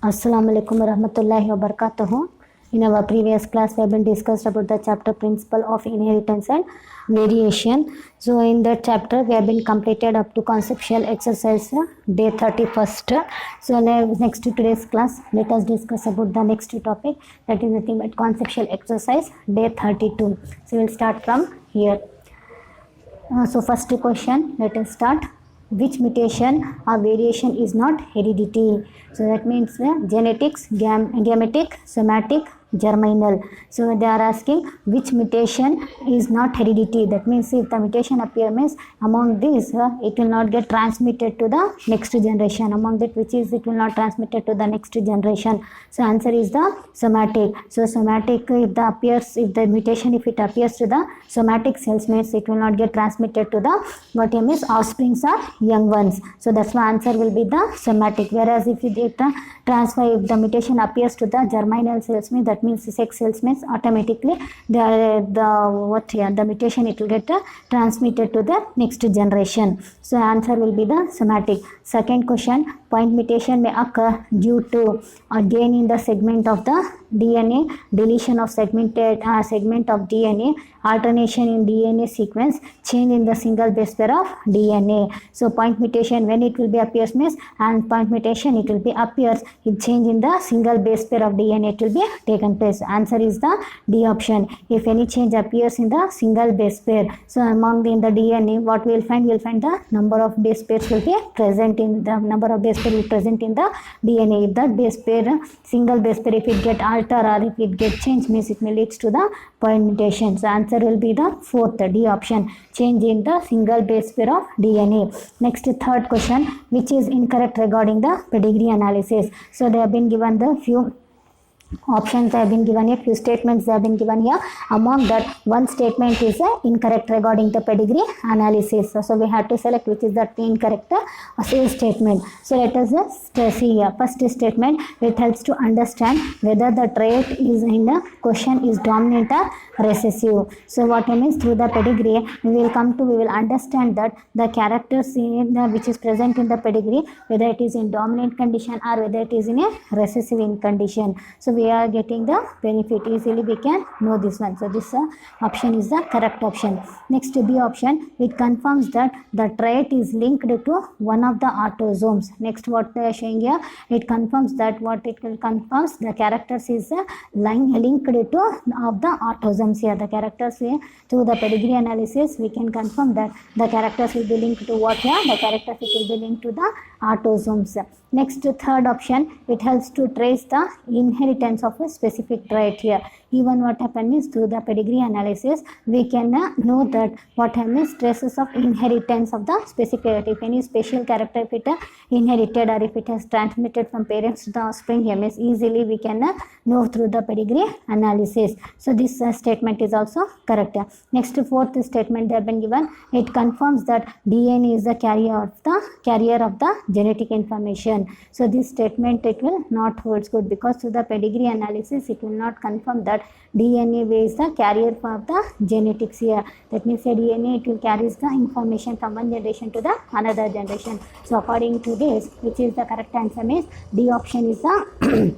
Assalamu alaikum warahmatullahi wabarakatuh. In our previous class, we have been discussed about the chapter principle of inheritance and variation. So in that chapter, we have been completed up to conceptual exercise day 31st. So next to today's class, let us discuss about the next topic, that is nothing but conceptual exercise day 32. So we'll start from here. So first question, let us start. Which mutation or variation is not heredity? So that means genetics, gametic, somatic, germinal. So they are asking which mutation is not heredity. That means if the mutation appears among these, it will not get transmitted to the next generation. Among that which is it will not transmitted to the next generation. So answer is the somatic. So somatic, if the mutation if it appears to the somatic cells, means it will not get transmitted to the what means offsprings or young ones. So that's why answer will be the somatic. Whereas if you get the transfer, if the mutation appears to the germinal cells, means that means sex cells, means automatically the mutation it will get transmitted to the next generation. So answer will be the somatic. Second question, point mutation may occur due to a gain in the segment of the DNA, deletion of segment of DNA, alternation in DNA sequence, change in the single base pair of DNA. So point mutation when it will be appears means, and point mutation it will be appears if change in the single base pair of DNA it will be taken place. Answer is the D option. If any change appears in the single base pair, so among in the DNA, what we will find? We will find the number of base pairs will be present in the number of base pair will present in the DNA. If that base pair, single base pair, if it get alter or if it get change, means it may leads to the point mutation. So answer will be the fourth, D option, change in the single base pair of DNA. Next, third question, which is incorrect regarding the pedigree analysis. So they have been given the few options, have been given, a few statements have been given here. Among that, one statement is incorrect regarding the pedigree analysis. So we have to select which is the incorrect statement. So let us see here. First statement, it helps to understand whether the trait is in the question is dominant or recessive. So what it means, through the pedigree we will understand that the characters in the, which is present in the pedigree, whether it is in dominant condition or whether it is in a recessive in condition. So we are getting the benefit, easily we can know this one. So this option is the correct option. Next, B option, it confirms that the trait is linked to one of the autosomes. Next, what they are showing here, it confirms that confirms the characters is linked to of the autosomes here. The characters here, through the pedigree analysis we can confirm that the characters will be linked to what here? The characters it will be linked to the autosomes. Next, third option, it helps to trace the inheritance of a specific trait here. Even what happens is, through the pedigree analysis we can know that what happens, traces of inheritance of the specific trait. If any special character if it inherited or if it has transmitted from parents to the offspring, means easily we can know through the pedigree analysis. So this statement is also correct. Next, fourth statement they have been given, it confirms that DNA is the carrier of the genetic information. So this statement it will not holds good, because through the pedigree analysis it will not confirm that DNA is the carrier of the genetics here. That means the DNA it will carries the information from one generation to the another generation. So according to this, which is the correct answer, means D option is the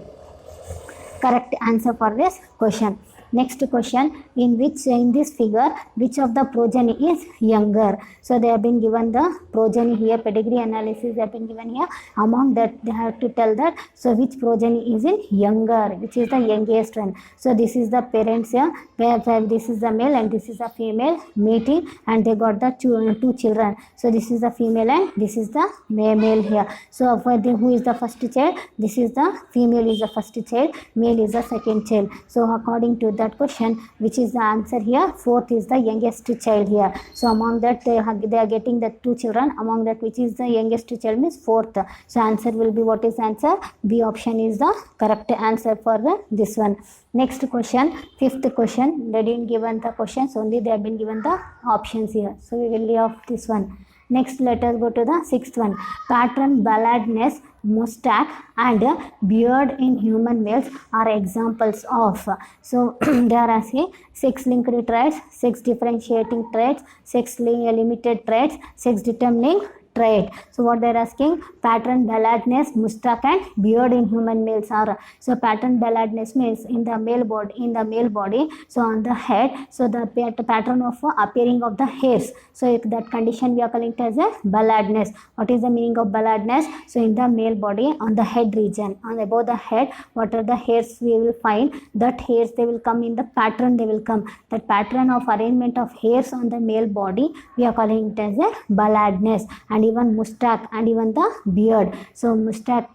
correct answer for this question. Next question, in this figure, which of the progeny is younger? So they have been given the progeny here, pedigree analysis they have been given here. Among that they have to tell that, so which progeny is in younger, which is the youngest one. So this is the parents here, where this is the male and this is the female meeting, and they got the two children. So this is the female and this is the male here. So for who is the first child? This is the female is the first child, male is the second child. So according to that question, which is the answer here? Fourth is the youngest child here. So among that they are getting the two children. Among that, which is the youngest child means fourth. So answer will be, what is answer? B option is the correct answer for this one. Next question, fifth question, they didn't given the questions, only they have been given the options here. So we will leave off this one. Next, let us go to the sixth one. Pattern baldness, mustache and beard in human males are examples of. So they are asking sex linked traits, sex differentiating traits, sex limited traits, sex determining trait. So what they're asking, pattern baldness, mustache and beard in human males are. So pattern baldness means in the male body, so on the head, so the pattern of appearing of the hairs. So that condition we are calling it as a baldness. What is the meaning of baldness? So in the male body, on the head region, on above the head, what are the hairs we will find? That hairs, they will come in the pattern, they will come. That pattern of arrangement of hairs on the male body, we are calling it as a baldness. And even mustache and even the beard. So mustache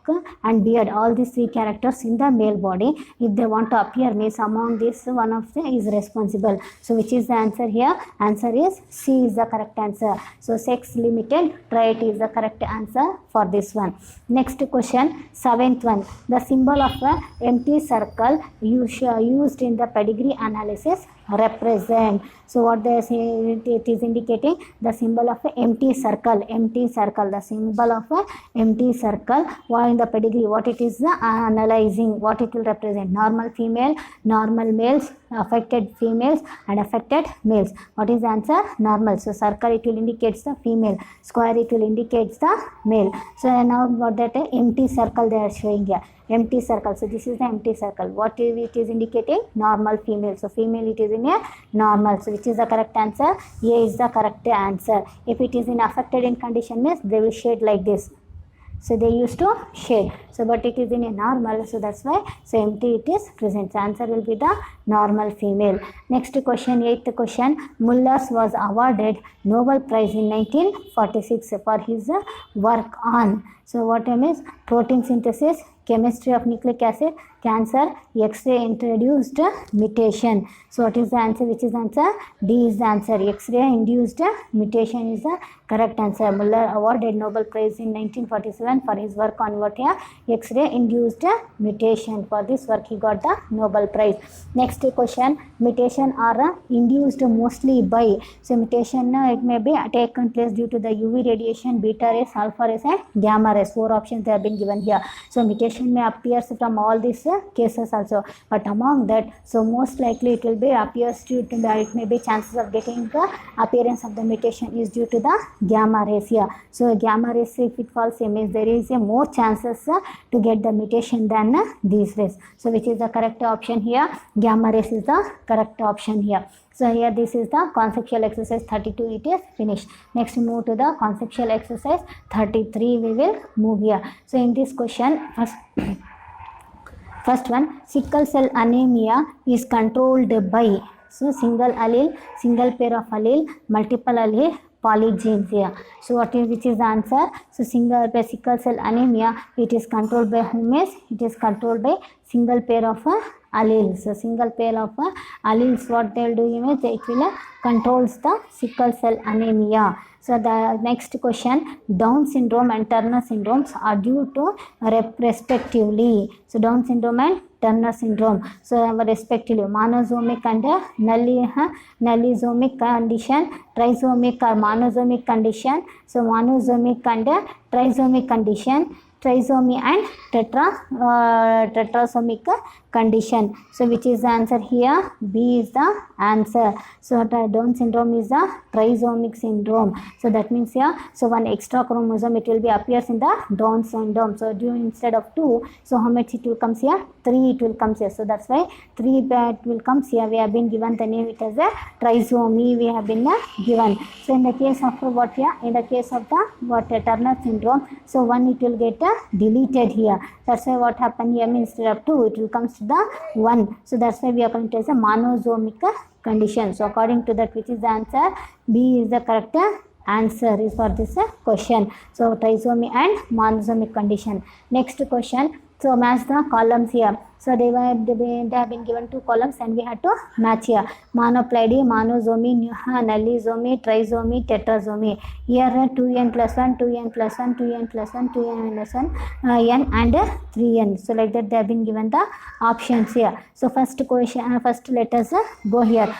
and beard, all these three characters in the male body, if they want to appear, means among this one of them is responsible. So which is the answer here? Answer is C is the correct answer. So sex limited trait is the correct answer for this one. Next question, 7th one. The symbol of a empty circle used in the pedigree analysis represent. So what they say, it is indicating the symbol of a empty circle, the symbol of a empty circle. While in the pedigree, what it is analyzing, what it will represent? Normal female, normal males, affected females and affected males. What is the answer? Normal. So circle, it will indicate the female, square, it will indicate the male. So now what that empty circle they are showing here, empty circle. So this is the empty circle. What it is indicating? Normal female. So female, it is in a normal. So which is the correct answer? A is the correct answer. If it is in affected in condition means they will shade like this. So they used to shade. So but it is in a normal, so that's why so empty it is present. So answer will be the normal female. Next question, 8th question. Mullers was awarded Nobel Prize in 1946 for his work on. So what I mean is protein synthesis, chemistry of nucleic acid, cancer, X-ray introduced mutation. So what is the answer? Which is the answer? D is the answer. X-ray induced mutation is the correct answer. Muller awarded Nobel Prize in 1947 for his work on what here? X-ray induced mutation. For this work he got the Nobel Prize. Next question, mutation are induced mostly by. So mutation it may be taken place due to the UV radiation, beta rays, alpha rays and gamma rays. 4 options they have been given here. So mutation may appear from all these cases also, but among that, so most likely it will be appears due to the, it may be chances of getting the appearance of the mutation is due to the gamma rays here. So gamma rays, if it falls, it means there is a more chances to get the mutation than these rays. So which is the correct option here? Gamma rays is the correct option here. So here this is the conceptual exercise 32, it is finished. Next move to the conceptual exercise 33, we will move here. So in this question, first one, sickle cell anemia is controlled by, so single allele, single pair of allele, multiple allele, polygenes here. So what is, which is the answer? So sickle cell anemia, it is controlled by whom? Is it is controlled by single pair of alleles. So single pair of alleles, what they will do is it will controls the sickle cell anemia. So the next question, Down syndrome and Turner syndromes are due to respectively. So Down syndrome and Turner syndrome, so respectively monosomic and nullisomic condition, trisomic or monosomic condition. So monosomic and trisomic condition, trisomy and tetrasomic condition. So which is the answer here? B is the answer. So Down syndrome is the trisomic syndrome. So that means here, so one extra chromosome it will be appears in the Down syndrome. So instead of 2, so how much it will comes here? 3 it will comes here. So that's why 3 that will comes here. We have been given the name it as a trisomy we have been given. So in the case of what here? In the case of the Turner syndrome, so 1 it will get deleted here. That's why what happened here means instead of 2 it will comes to the 1. So that's why we are going to as a monosomic condition. So according to that, which is the answer? B is the correct answer is for this question. So trisomy and monosomic condition. Next question. So match the columns here. So they have been given 2 columns and we had to match here. Monoploidy, monosomy, nullisomy, trisomy, tetrasomy. Here 2n plus 1, 2n plus 1, 2n plus 1, 2n plus 1, n and 3n. So like that they have been given the options here. So first question, first let us go here.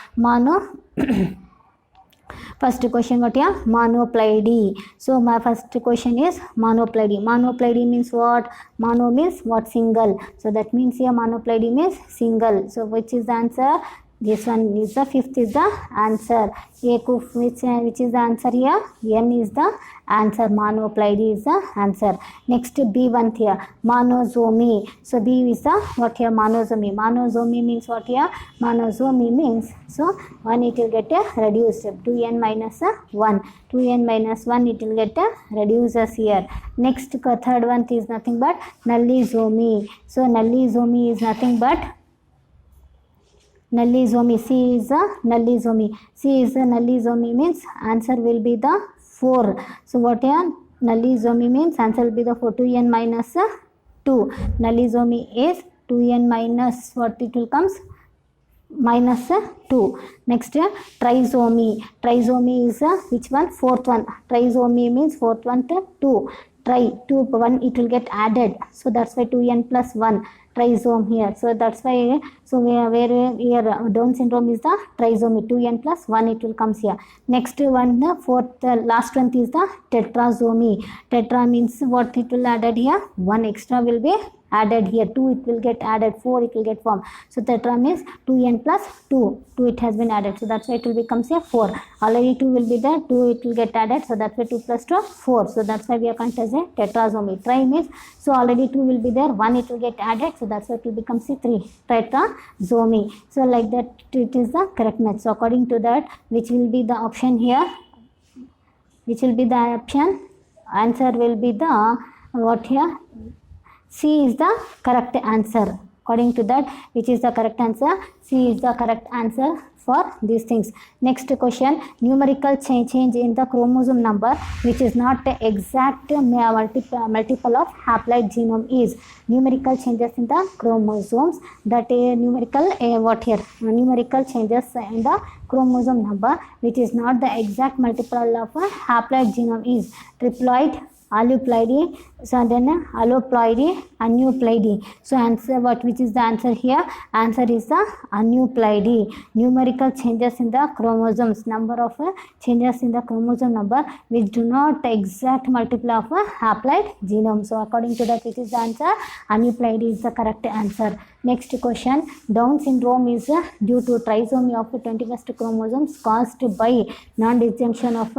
First question what here? Monoploidy. So my first question is monoploidy. Monoploidy means what? Mono means what? Single. So that means here monoploidy means single. So which is the answer? This one is the fifth is the answer. Which is the answer here? N is the answer. Monoplydy is the answer. Next B1 here. Monozomy. So B is the what here? Monozomy. Monozomy means what here? Monozomy means, so 1 it will get reduced. 2n minus 1. 2n minus 1 it will get reduces here. Next third one is nothing but nullizomy. So nullizomy is nothing but nullizomy. C is a nullizomy. C is a nullizomy means answer will be the 4. So what here? Nullizomy means answer will be the 4. 2n minus 2. Nullizomy is 2n minus what it will comes? Minus 2. Next trisomy. Trisomy is which one? Fourth one. Trisomy means fourth one to 2. Try 2 1 it will get added. So that's why 2n plus 1. Trisome here. So that's why, so where here Down syndrome is the trisomy. 2n plus 1 it will comes here. Next one, the fourth, last one is the tetrasomy. Tetra means what it will added here? 1 extra will be added here. 2 it will get added. 4 it will get formed. So tetra means 2n plus 2. 2 it has been added. So that's why it will becomes a 4. Already 2 will be there. 2 it will get added. So that's why 2 plus 2 4. So that's why we are counted as a tetrasomy. Tri means, so already 2 will be there. 1 it will get added. So that's why it will become C3. Tetrasomy. So like that it is the correct match. So according to that, which will be the option here? Which will be the option? Answer will be the what here? C is the correct answer. According to that, which is the correct answer? C is the correct answer for these things. Next question, numerical change in the chromosome number which is not the exact multiple of haploid genome is. Numerical changes in the chromosomes, that numerical what here? Numerical changes in the chromosome number which is not the exact multiple of a haploid genome is triploid, aneuploidy, so then alloploidy, aneuploidy. So answer what, which is the answer here? Answer is the aneuploidy. Numerical changes in the chromosomes, number of changes in the chromosome number which do not exact multiple of a haploid genome. So according to that, which is the answer? Aneuploidy is the correct answer. Next question, Down syndrome is due to trisomy of 21st chromosomes caused by non-disjunction of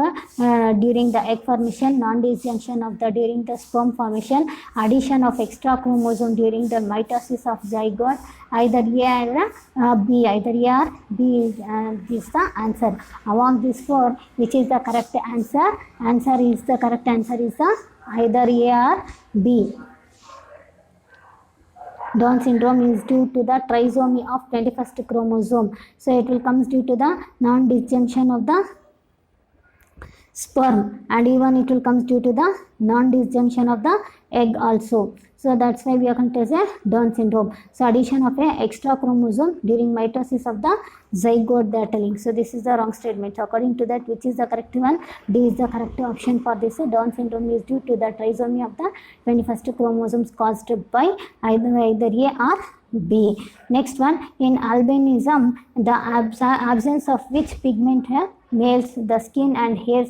during the egg formation, non-disjunction of the during the sperm formation, addition of extra chromosome during the mitosis of zygote, either A or B, either A or B is the answer. Among these four, which is the correct answer? Answer is the correct answer is the either A or B. Down syndrome is due to the trisomy of 21st chromosome. So it will comes due to the non-disjunction of the sperm, and even it will comes due to the non-disjunction of the egg also. So that's why we are going to say Down syndrome. So addition of a extra chromosome during mitosis of the zygote, they are telling. So this is the wrong statement. So according to that, which is the correct one? D is the correct option for this. Down syndrome is due to the trisomy of the 21st chromosomes caused by either A or B. Next one, in albinism, the absence of which pigment makes the skin and hair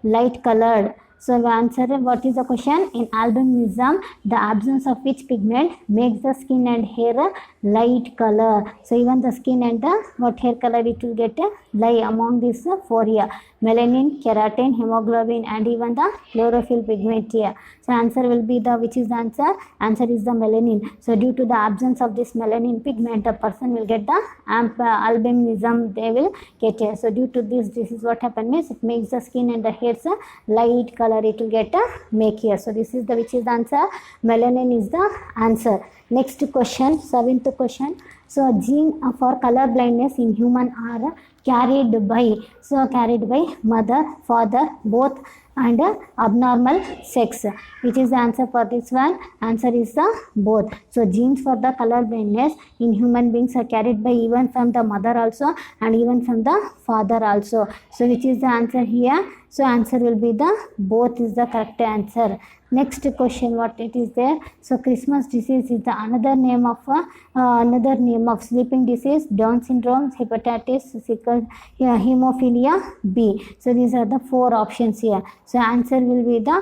light colored. So the answer, what is the question? In albinism, the absence of which pigment makes the skin and hair light color. So even the skin and the what hair color, it will get a lie among these four here: melanin, keratin, hemoglobin, and even the chlorophyll pigment here. So answer will be the, which is the answer? Answer is the melanin. So due to the absence of this melanin pigment, a person will get the albinism, they will get here. So due to this is what happened means it makes the skin and the hairs light color, it will get a make here. So this is the, which is the answer? Melanin is the answer. Next question, 7th question. So gene for color blindness in human are carried by, so carried by mother, father, both, and abnormal sex. Which is the answer for this one? Answer is the both. So genes for the color blindness in human beings are carried by even from the mother also and even from the father also. So which is the answer here? So answer will be the both is the correct answer. Next question, what it is there? So Christmas disease is the another name of sleeping disease, Down syndrome, hepatitis, sickle, hemophilia B. So these are the four options here. So answer will be the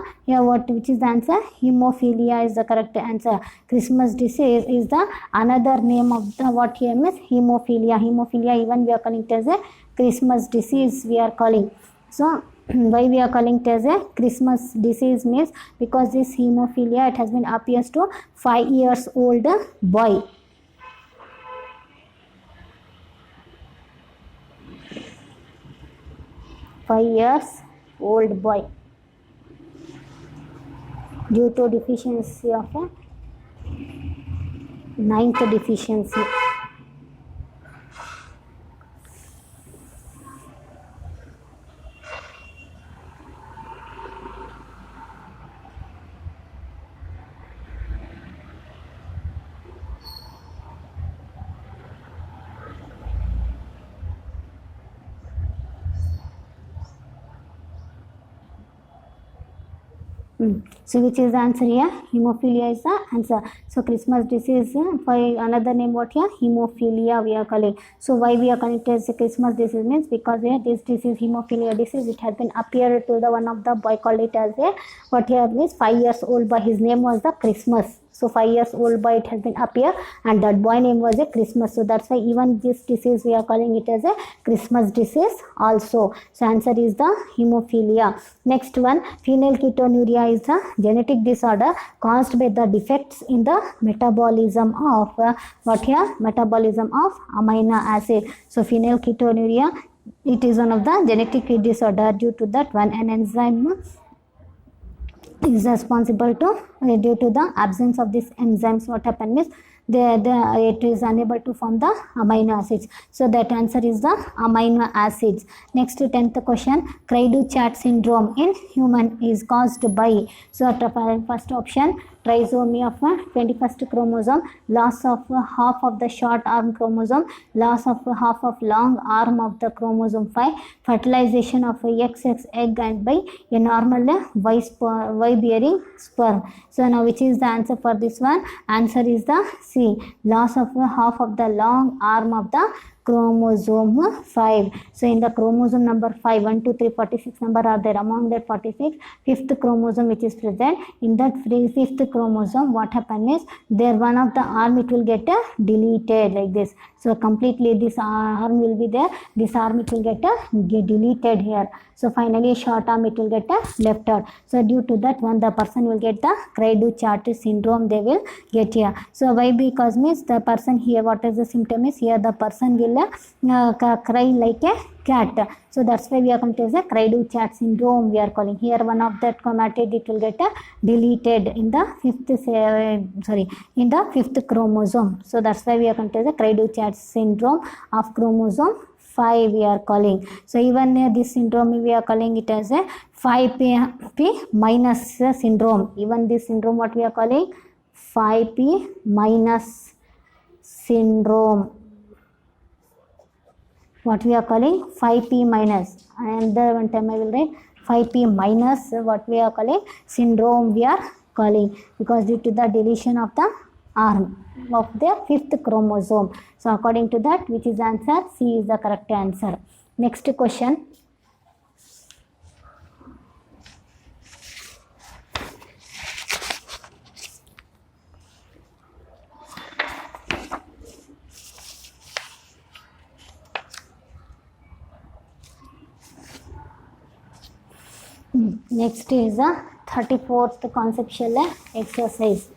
which is the answer? Hemophilia is the correct answer. Christmas disease is the another name of the what here means hemophilia. Hemophilia even we are calling it as a Christmas disease we are calling. So why we are calling it as a Christmas disease means because this hemophilia it has been appears to 5 years old boy. Five-year-old boy due to deficiency of a ninth deficiency. So which is the answer here? Hemophilia is the answer. So Christmas disease for another name what here? Hemophilia we are calling. So why we are calling it as a Christmas disease means because here this disease hemophilia disease it has been appeared to the one of the boy called it as a what here means 5 years old boy. His name was the Christmas. So 5 years old boy it has been appear and that boy name was a Christmas. So that's why even this disease we are calling it as a Christmas disease also. So answer is the hemophilia. Next one, phenylketonuria is a genetic disorder caused by the defects in the metabolism of metabolism of amino acid. So phenylketonuria it is one of the genetic disorder. Due to that one an enzyme is responsible to due to the absence of these enzymes what happens is it is unable to form the amino acids. So that answer is the amino acids. Next 10th question, Cray Du Chat syndrome in human is caused by, so first option trisomy of a 21st chromosome, loss of half of the short arm chromosome, loss of half of long arm of the chromosome 5, fertilization of a XX egg and by a normal Y bearing sperm. So now which is the answer for this one? Answer is the C, loss of half of the long arm of the chromosome 5. So in the chromosome number 5, 1, 2, 3, 46 number are there. Among that 46, fifth chromosome which is present. In that fifth chromosome, what happens is there one of the arm it will get deleted like this. So completely this arm will be there. This arm it will get deleted here. So finally a short arm it will get left out. So due to that one the person will get the Cray Du Chat syndrome they will get here. So why? Because means the person here what is the symptom is here the person will cry like a cat. So that's why we are calling it as a Cray Du Chat syndrome we are calling. Here one of that chromatid it will get deleted in the fifth chromosome. So that's why we are calling it as a Cray Du Chat syndrome of chromosome 5 we are calling. So even this syndrome we are calling it as a 5p minus syndrome. Even this syndrome what we are calling 5p minus syndrome. What we are calling 5p minus, and the one time I will write 5p minus what we are calling syndrome we are calling, because due to the deletion of the arm of the fifth chromosome. So according to that, which is answer? C is the correct answer. Next question. Next is the 34th conceptual exercise.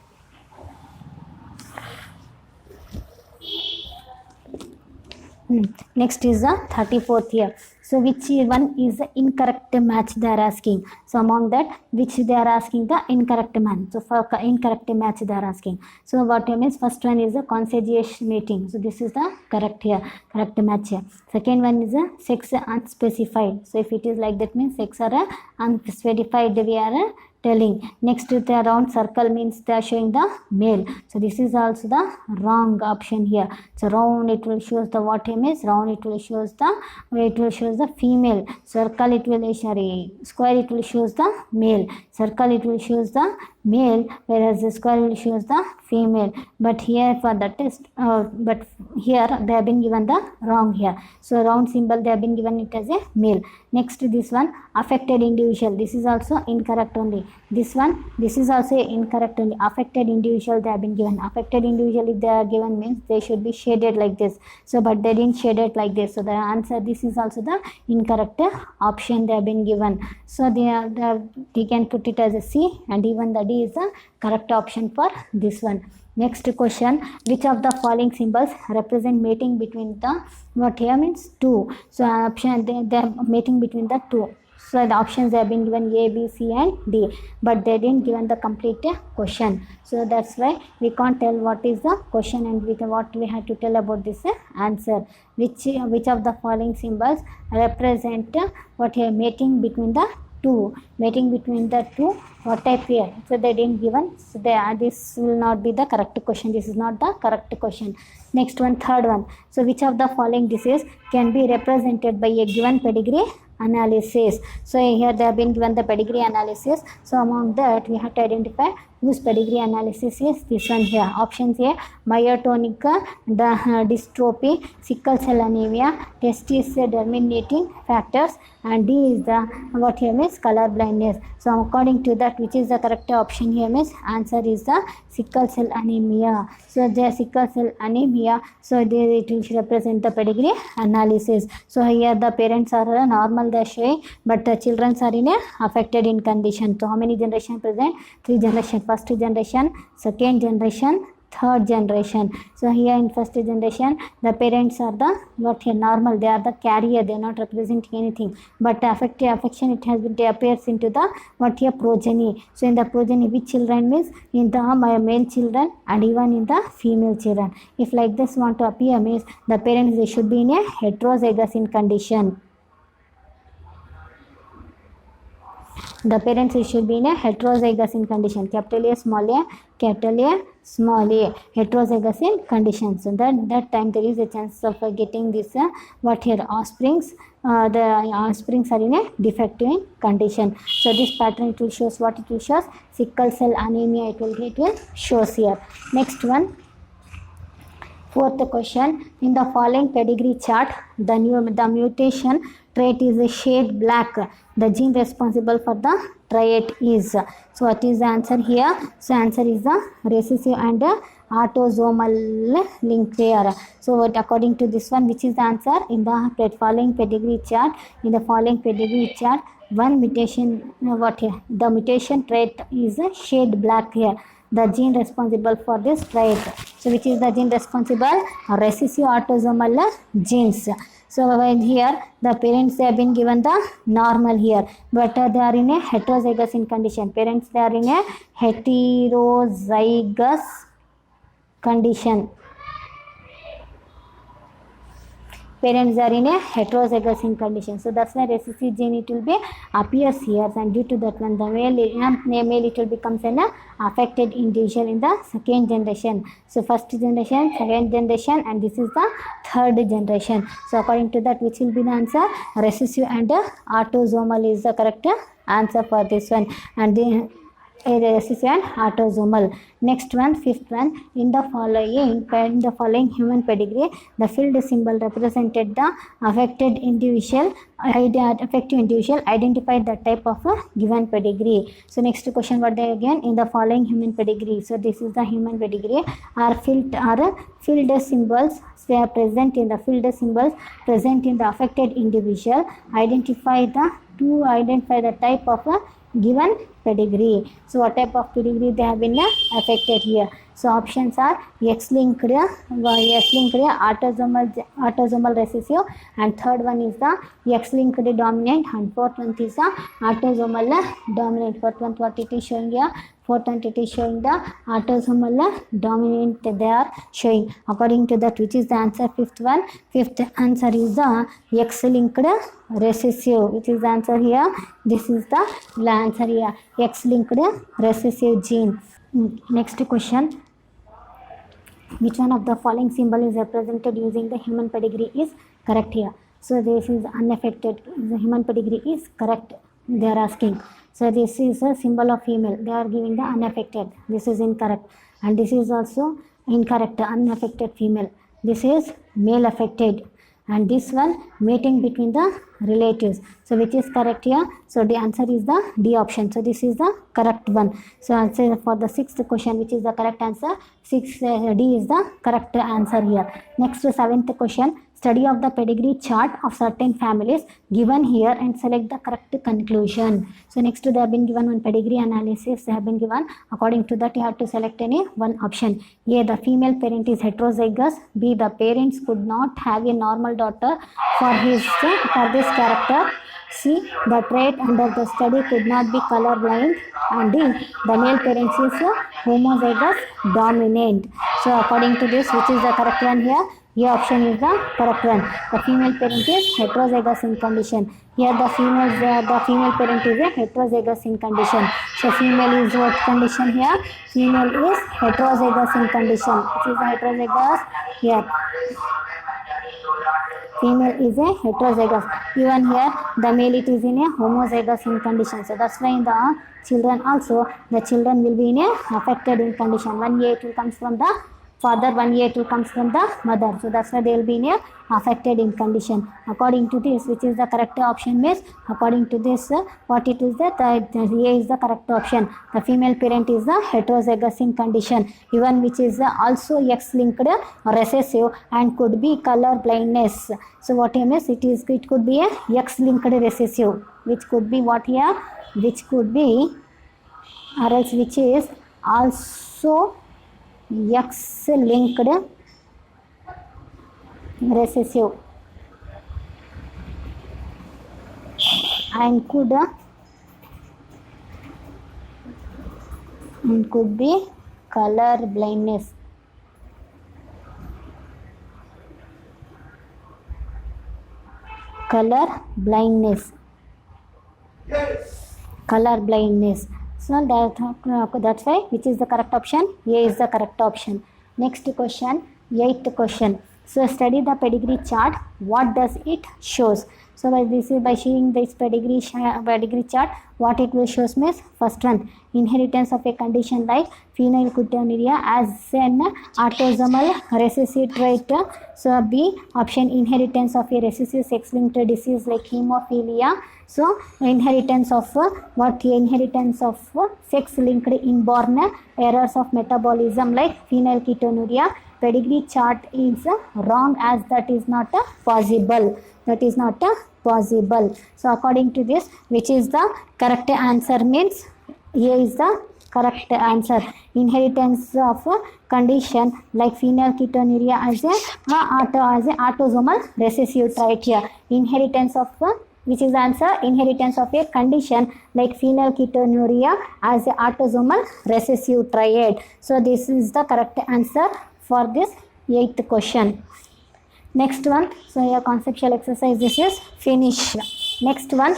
Next is the 34th here. So which one is the incorrect match they are asking. So among that, which they are asking the incorrect match. So for incorrect match they are asking. So what means first one is the conjugation meeting. So this is the correct here, correct match here. Second one is the sex unspecified. So if it is like that means sex are unspecified we are telling. Next, the round circle means they are showing the male. So this is also the wrong option here. So round it will shows the what image, round it will shows the female. Circle it will square it will shows the male. Circle it will shows the male, whereas the square will shows the female. But here for the test, but here they have been given the wrong here. So round symbol they have been given it as a male. Next, this one affected individual. This is also incorrect only. This is also incorrect only. Affected individual they have been given. Affected individual if they are given means they should be shaded like this. So but they didn't shade it like this. So the answer, this is also the incorrect option they have been given. So they can put it as a C, and even the D is the correct option for this one. Next question, which of the following symbols represent mating between the, what here means two. So option, they are mating between the two. So the options they have been given A, B, C and D, but they didn't given the complete question. So that's why we can't tell what is the question and what we have to tell about this answer. Which of the following symbols represent what here mating between the two, mating between the two, what type here. So they didn't given, so this will not be the correct question. This is not the correct question. Next one, third one. So which of the following disease can be represented by a given pedigree analysis? So here they have been given the pedigree analysis. So among that we have to identify whose pedigree analysis is this one here. Options A, myotonic dystrophy, sickle cell anemia, testis terminating factors, and D is the what here means color blindness. So according to that, which is the correct option here means answer is the sickle cell anemia. So the sickle cell anemia, so it will represent the pedigree analysis. So here the parents are normal they are showing, but the children are in a affected in condition. So how many generation present? 3 generation. First generation, second generation, third generation. So here in first generation the parents are the what here normal, they are the carrier, they are not representing anything, but affection it has been appears into the what here progeny. So in the progeny which children means in the male children and even in the female children. If like this want to appear means the parents they should be in a heterozygous in condition. The parents should be in a heterozygous in condition. Capital A, capital A, small a, heterozygous in condition. So that time there is a chance of getting this what here offsprings. The offsprings are in a defective in condition. So this pattern it will shows what it will shows, sickle cell anemia it will shows here. Next one. Fourth question, in the following pedigree chart, the mutation trait is a shade black. The gene responsible for the trait is. So what is the answer here? So answer is the recessive and autosomal link there. So according to this one, which is the answer in the following pedigree chart? In the following pedigree chart, one mutation, what here? The mutation trait is a shade black here. The gene responsible for this trait. So which is the gene responsible? Recessive autosomal genes. So when here the parents they have been given the normal here, but they are in a heterozygous in condition. Parents they are in a heterozygous condition. Parents are in a heterozygous in condition. So that's why recessive gene it will be appears here, and due to that one the male it will becomes an affected individual in the second generation. So first generation, second generation, and this is the third generation. So according to that, which will be the answer? Recessive and autosomal is the correct answer for this one, and the recessive and autosomal. Next one, fifth one, in the following human pedigree, the field symbol represented the affected individual. Identified the type of a given pedigree. So next question, what they again in the following human pedigree. So this is the human pedigree. Are field symbols. They are present in the field symbols present in the affected individual. Identify the type of a given pedigree. So what type of pedigree they have been affected here? So options are X-linked autosomal recessive, and third one is the X-linked dominant, and fourth one is the autosomal dominant. Fourth one what it is showing here? fourth entity showing the autosomal dominant they are showing. According to that, which is the answer? Fifth one. Fifth answer is the X-linked recessive. Which is the answer here? This is the answer here. X-linked recessive gene. Next question. Which one of the following symbol is represented using the human pedigree is correct here? So this is unaffected. The human pedigree is correct. They are asking. So this is a symbol of female. They are giving the unaffected. This is incorrect. And this is also incorrect. Unaffected female. This is male affected. And this one mating between the relatives. So which is correct here? So the answer is the D option. So this is the correct one. So answer for the sixth question, which is the correct answer. D is the correct answer here. Next, seventh question. Study of the pedigree chart of certain families given here and select the correct conclusion. So next, they have been given one pedigree analysis. They have been given. According to that, you have to select any one option. A, the female parent is heterozygous. B, the parents could not have a normal daughter for this character. C, the trait under the study could not be colorblind. And D, the male parents is homozygous dominant. So according to this, which is the correct one here? A option is the correct one. The female parent is heterozygous in condition. Here the female parent is a heterozygous in condition. So female is what condition here? Female is heterozygous in condition. Which is the heterozygous here? Female is a heterozygous. Even here the male it is in a homozygous in condition. So that's why in the children also the children will be in a affected in condition. One A it will comes from the father, 1A two comes from the mother. So that's why they will be in a affected in condition. According to this, which is the correct option means, according to this, what it is that A is the correct option. The female parent is the heterozygous in condition, even which is also X-linked recessive and could be color blindness. So what I means, it could be a X-linked recessive, which could be what here, which could be, or else which is also X-linked recessive and could be color blindness. Color blindness. So that's why which is the correct option? A is the correct option. Next question, 8th question. So study the pedigree chart. What does it shows? So by showing this pedigree chart, what it will shows means, first one, inheritance of a condition like phenylketonuria as an autosomal recessive trait. So B option, inheritance of a recessive sex-linked disease like hemophilia. So inheritance of inheritance of sex-linked inborn errors of metabolism like phenylketonuria. Pedigree chart is wrong as that is not possible. That is not possible. So according to this, which is the correct answer means A is the correct answer. Inheritance of condition like phenylketonuria as a autosomal recessive trait here. Inheritance of which is the answer? Inheritance of a condition like phenylketonuria as a autosomal recessive trait. So this is the correct answer for this 8th question. Next one, so your conceptual exercise, this is finished. Next one,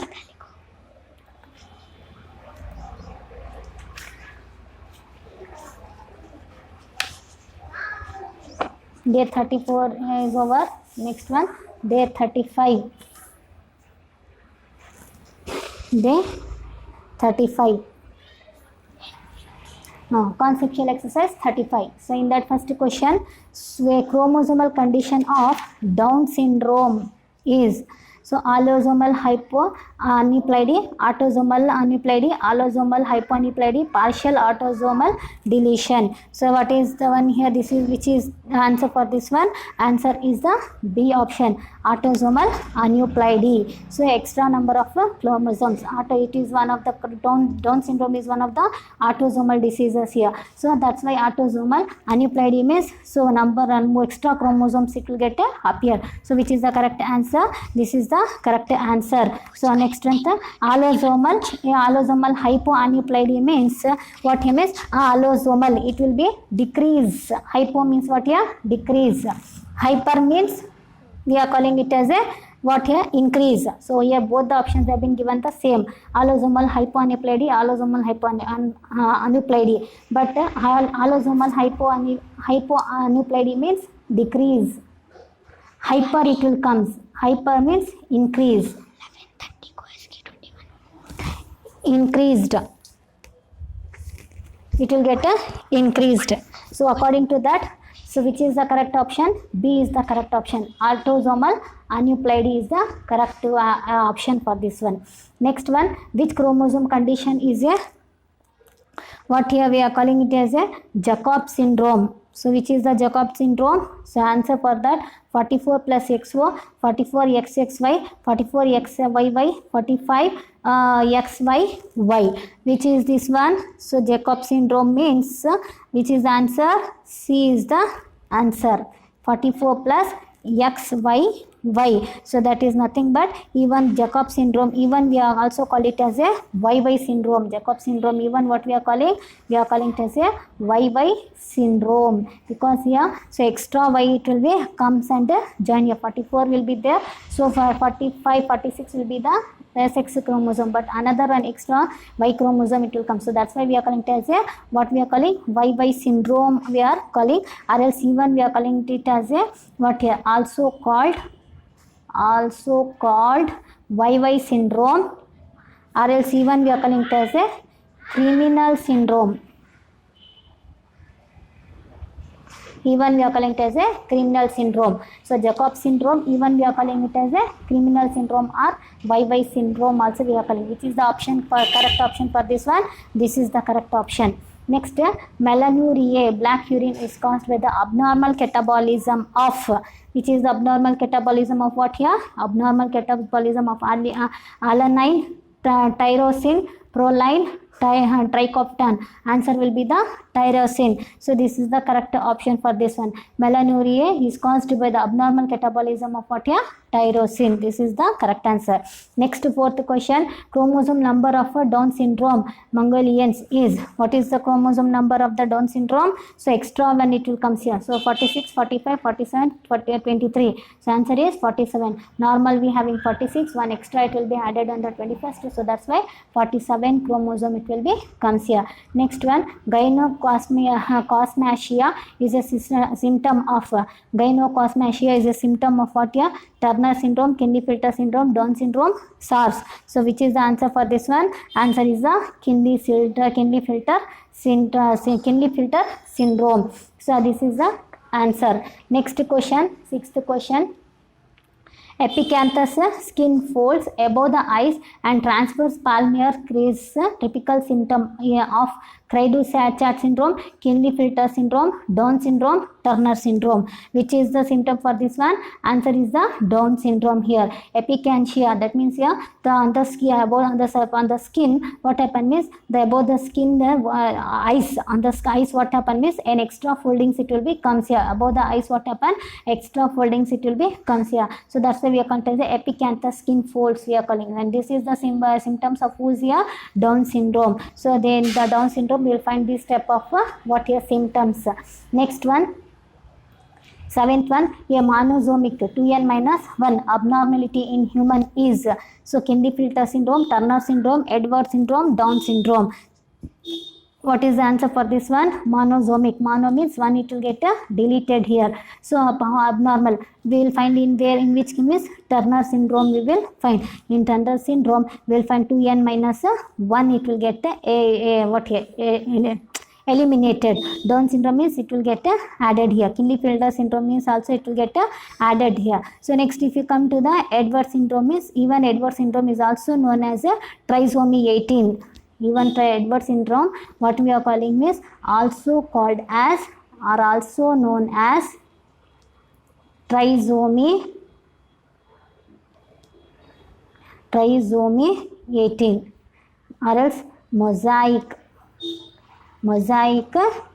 day 34 is over. Next one, day 35. Day 35. Now, conceptual exercise 35. So, in that first question, a chromosomal condition of Down syndrome is, so allosomal hypoaneuploidy, autosomal aneuploidy, allosomal hypoaneuploidy, partial autosomal deletion. So, what is the one here? This is which is the answer for this one? Answer is the B option. autosomal aneuploidy. So extra number of chromosomes. It is one of the Down syndrome is one of the autosomal diseases here. So that's why autosomal aneuploidy means, so number and extra chromosomes it will get appear. So which is the correct answer? This is the correct answer. So next one, allosomal hypoaneuploidy means what he means? Allosomal, it will be decrease. Hypo means what here? Decrease. Hyper means we are calling it as a what here? Increase. So here both the options have been given the same, allosomal hypoaneuploidy, allosomal hypoaneuploidy, but allosomal hypoaneuploidy means decrease. Hyper it will comes. Hyper means increase. Increased. It will get increased. So according to that, so which is the correct option? B is the correct option. Autosomal aneuploidy is the correct option for this one. Next one, which chromosome condition is a, what here we are calling it as a Jacob syndrome. So which is the Jacob syndrome? So answer for that, 44 plus XO, 44 XXY, 44 XYY, 45 XYY. Which is this one? So Jacob syndrome means, which is the answer? C is the answer. 44 plus XYY. So that is nothing but even Jacob syndrome, even we are also call it as a YY syndrome. Jacob syndrome, even what we are calling? We are calling it as a YY syndrome, because here so extra Y it will be comes and join here. 44 will be there. So for 45, 46 will be the sex chromosome, but another one extra Y chromosome it will come. So that's why we are calling it as a what we are calling YY syndrome we are calling, or else even we are calling it as a what here? Also called YY syndrome, or else even we are calling it as a criminal syndrome. Even we are calling it as a criminal syndrome. So Jacob syndrome, even we are calling it as a criminal syndrome, or YY syndrome also we are calling. Which is the option for correct option for this one? This is the correct option. Next, melanuria, black urine is caused by the abnormal catabolism of, which is the abnormal catabolism of what here? Abnormal catabolism of alanine, tyrosine, proline, trichoptan. Answer will be the tyrosine. So this is the correct option for this one. Melanuria is caused by the abnormal catabolism of what here? Tyrosine. This is the correct answer. Next, fourth question, chromosome number of Down syndrome Mongolians is, what is the chromosome number of the Down syndrome? So extra one it will come here. So 46, 45, 47, 23. So answer is 47. Normal we having 46, one extra it will be added on the 21st. So that's why 47 chromosome it will be comes here. Next one, gynocosmasia is a symptom of, gynocosmasia is a symptom of what here? Turner syndrome, Klinefelter syndrome, Down syndrome, SARS. So which is the answer for this one? Answer is the Klinefelter syndrome. So this is the answer. Next question, sixth question. Epicanthus skin folds above the eyes and transverse palmar crease, typical symptom of Cray-Duchat syndrome, Klinefelter syndrome, Down syndrome, Turner syndrome. Which is the symptom for this one? Answer is the Down syndrome here. Epicanthia, that means here on the skin, above on the skin, what happen is the above the skin, eyes, on the eyes what happen is an extra foldings it will be comes here. Above the eyes what happen? Extra foldings it will be comes here. So that's why we are calling the epicanthus skin folds we are calling, and this is the symptoms of who's here? Down syndrome. So then the Down syndrome we will find this type of what here symptoms. Next one, seventh one, a monosomic 2n-1 abnormality in human is, so Klinefelter syndrome, Turner syndrome, Edwards syndrome, Down syndrome. What is the answer for this one? Monosomic. Mono means one, it will get deleted here. So abnormal we will find in where, in which means Turner syndrome we will find. In Turner syndrome we will find 2n-1 it will get what here? Eliminated. Down syndrome means it will get added here. Klinefelter syndrome means also it will get added here. So next, if you come to the Edwards syndrome means, even Edwards syndrome is also known as a trisomy 18. Even Edwards syndrome, what we are calling is also called as, or also known as trisomy trisomy 18 or else mosaic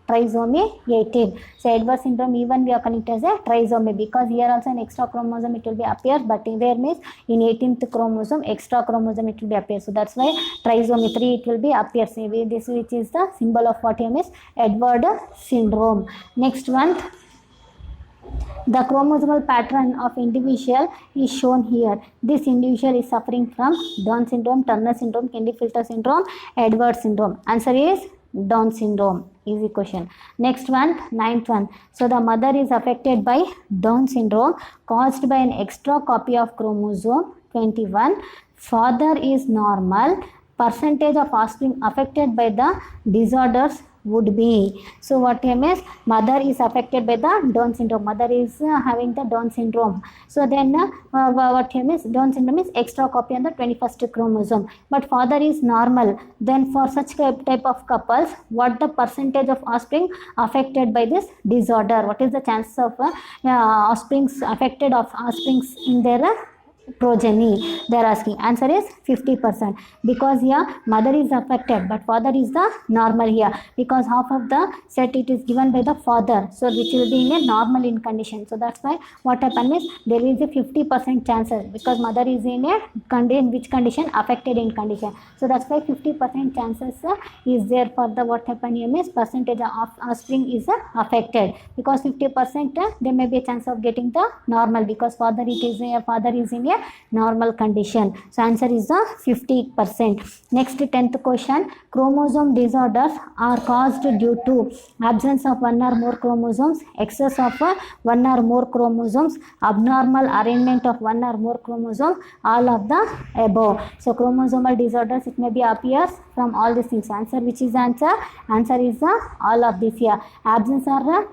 trisomy 18. So Edwards syndrome even we are connected as a trisomy because here also an extra chromosome it will be appear, but in there means in 18th chromosome extra chromosome it will be appear. So that's why trisomy 3 it will be appear. So this which is the symbol of what here is Edwards syndrome. Next one, the chromosomal pattern of individual is shown here. This individual is suffering from Down syndrome, Turner syndrome, Klinefelter syndrome, Edwards syndrome. Answer is Down syndrome. Easy question. Next one, ninth one. So the mother is affected by Down syndrome caused by an extra copy of chromosome 21. Father is normal. Percentage of offspring affected by the disorders would be. So what means mother is affected by the Down syndrome. Mother is having the Down syndrome. So then what means Down syndrome is extra copy on the 21st chromosome. But father is normal. Then for such type of couples, what the percentage of offspring affected by this disorder? What is the chances of offsprings affected of offsprings in their progeny? They are asking. Answer is 50% because here mother is affected but father is the normal here because half of the set it is given by the father, so which will be in a normal in condition. So that's why what happens is there is a 50% chances because mother is in a which condition? Affected in condition. So that's why 50% chances is there for the what happen here means percentage of offspring is affected because 50% there may be a chance of getting the normal because father is in a normal condition. So answer is the 50%. Next 10th question, chromosome disorders are caused due to absence of one or more chromosomes, excess of one or more chromosomes, abnormal arrangement of one or more chromosomes, all of the above. So chromosomal disorders it may be appears from all these things. Answer which is answer? Answer is all of this here. Absence or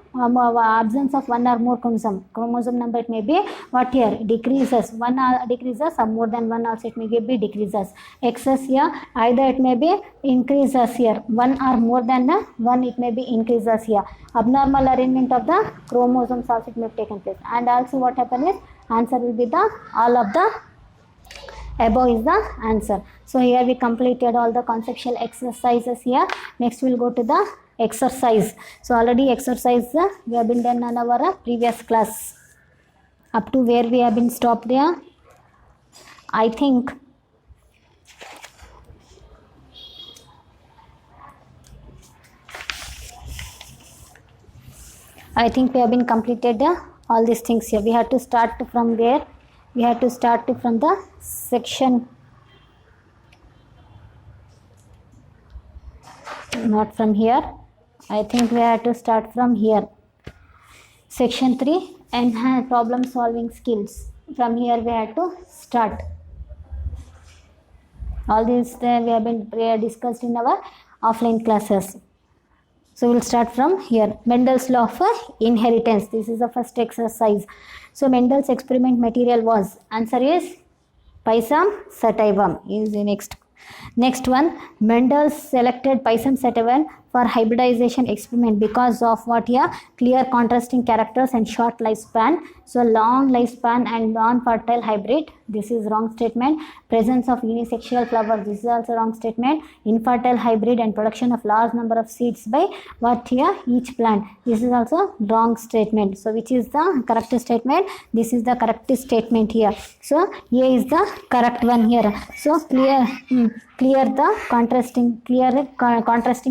absence of one or more chromosome number it may be what here? Decreases. One decreases or more than one also it may be decreases. Excess here either it may be increases here. One or more than one it may be increases here. Abnormal arrangement of the chromosomes also it may have taken place. And also what happen is answer will be the all of the above is the answer. So here we completed all the conceptual exercises here. Next we'll go to the exercise. So already exercise we have been done on our previous class. Up to where we have been stopped there? I think we have been completed all these things here. We have to start from where? We have to start from the section, not from here. I think we have to start from here. Section 3, enhance problem solving skills. From here we have to start. All these we have been discussed in our offline classes. So we'll start from here. Mendel's law of inheritance. This is the first exercise. So Mendel's experiment material was, answer is Pisum sativum is the next one. Mendel selected Pisum sativum for hybridization experiment because of what here? Clear contrasting characters and short lifespan. So long lifespan and non-fertile hybrid. This is wrong statement. Presence of unisexual flowers. This is also wrong statement. Infertile hybrid and production of large number of seeds by what here? Each plant. This is also wrong statement. So which is the correct statement? This is the correct statement here. So A is the correct one here. So clear the contrasting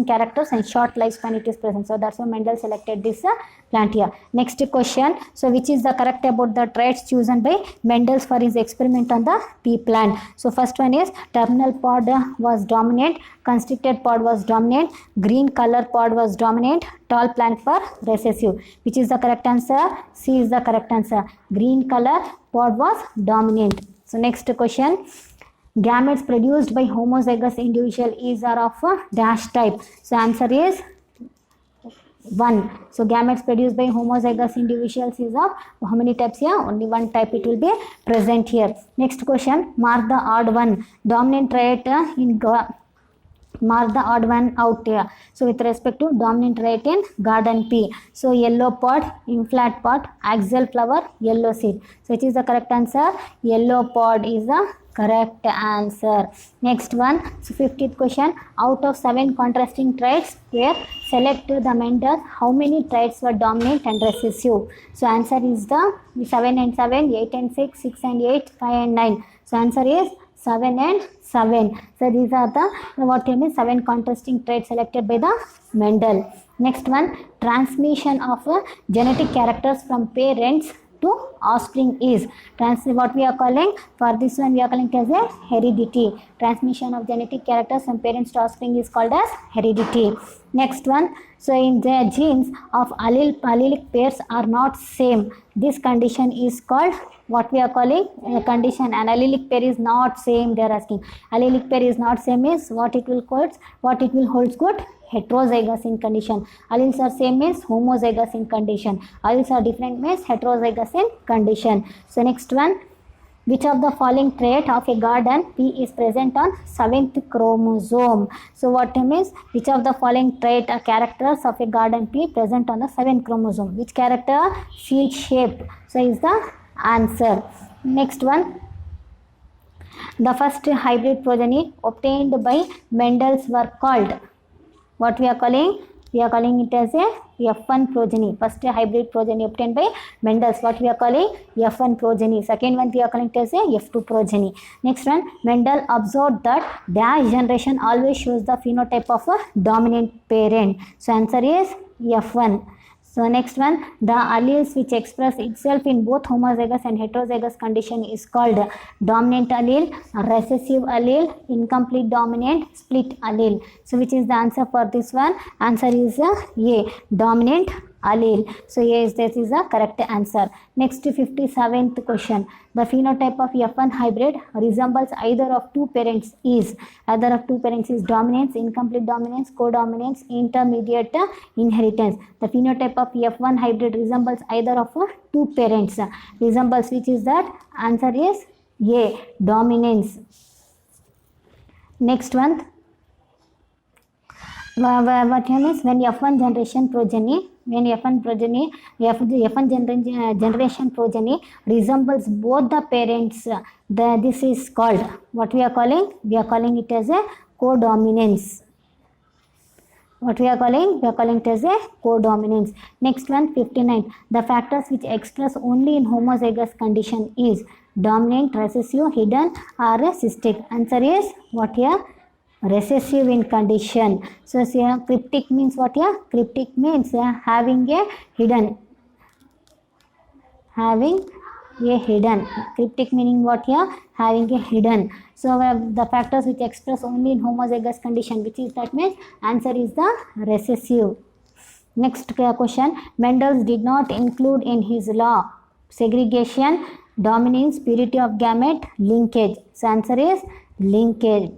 characters and short lifespan it is present. So that's why Mendel selected this plant here. Next question. So which is the correct about the traits chosen by Mendel for his experiment on the pea plant? So first one is terminal pod was dominant, constricted pod was dominant, green color pod was dominant, tall plant for recessive. Which is the correct answer? C is the correct answer. Green color pod was dominant. So next question. Gametes produced by homozygous individual is are of dash type. So answer is 1. So gametes produced by homozygous individuals is of how many types here? Only one type it will be present here. Next question. Mark the odd one. Dominant trait in mark the odd one out here. So with respect to dominant trait in garden pea, so yellow pod, inflat pod, axial flower, yellow seed. So which is the correct answer? Yellow pod is the correct answer. Next one, so 50th question, out of 7 contrasting traits here, select the Mendel, how many traits were dominant and recessive? So answer is the 7 and 7, 8 and 6, 6 and 8, 5 and 9. So answer is 7 and 7. So these are the what is 7 contrasting traits selected by the Mendel. Next one, transmission of genetic characters from parents to offspring is what we are calling, for this one we are calling it as a heredity. Transmission of genetic characters from parents to offspring is called as heredity. Next one, so in the genes of allelic pairs are not same, this condition is called what we are calling a condition. An allelic pair is not same, they are asking. Allelic pair is not same is what it will holds good, heterozygous in condition. Alleles are same means homozygous in condition. Alleles are different means heterozygous in condition. So next one, which of the following trait of a garden pea is present on 7th chromosome? So what means which of the following trait or characters of a garden pea present on the 7th chromosome? Which character? Seed shape. So is the answer. Next one, the first hybrid progeny obtained by Mendel's were called what we are calling? We are calling it as a F1 progeny. First hybrid progeny obtained by Mendel's, what we are calling? F1 progeny. Second one we are calling it as a F2 progeny. Next one, Mendel observed that dash generation always shows the phenotype of a dominant parent. So answer is F1. So next one, the alleles which express itself in both homozygous and heterozygous condition is called dominant allele, recessive allele, incomplete dominant, split allele. So which is the answer for this one? Answer is A, dominant allele. So yes, this is the correct answer. Next 57th question, the phenotype of F1 hybrid resembles either of two parents is dominance, incomplete dominance, codominance, intermediate inheritance. The phenotype of F1 hybrid resembles either of two parents. Resembles, which is that? Answer is A, dominance. Next one, what means when F1 generation progeny resembles both the parents, this is called what we are calling? We are calling it as a codominance. What we are calling? We are calling it as a codominance. Next one, 59. The factors which express only in homozygous condition is dominant, recessive, hidden, or cystic. Answer is what here? Recessive in condition. So here cryptic means what here? Cryptic means having a hidden. Cryptic meaning what here? Having a hidden. So the factors which express only in homozygous condition, which is that means answer is the recessive. Next question, Mendel did not include in his law segregation, dominance, purity of gamete, linkage. So answer is linkage,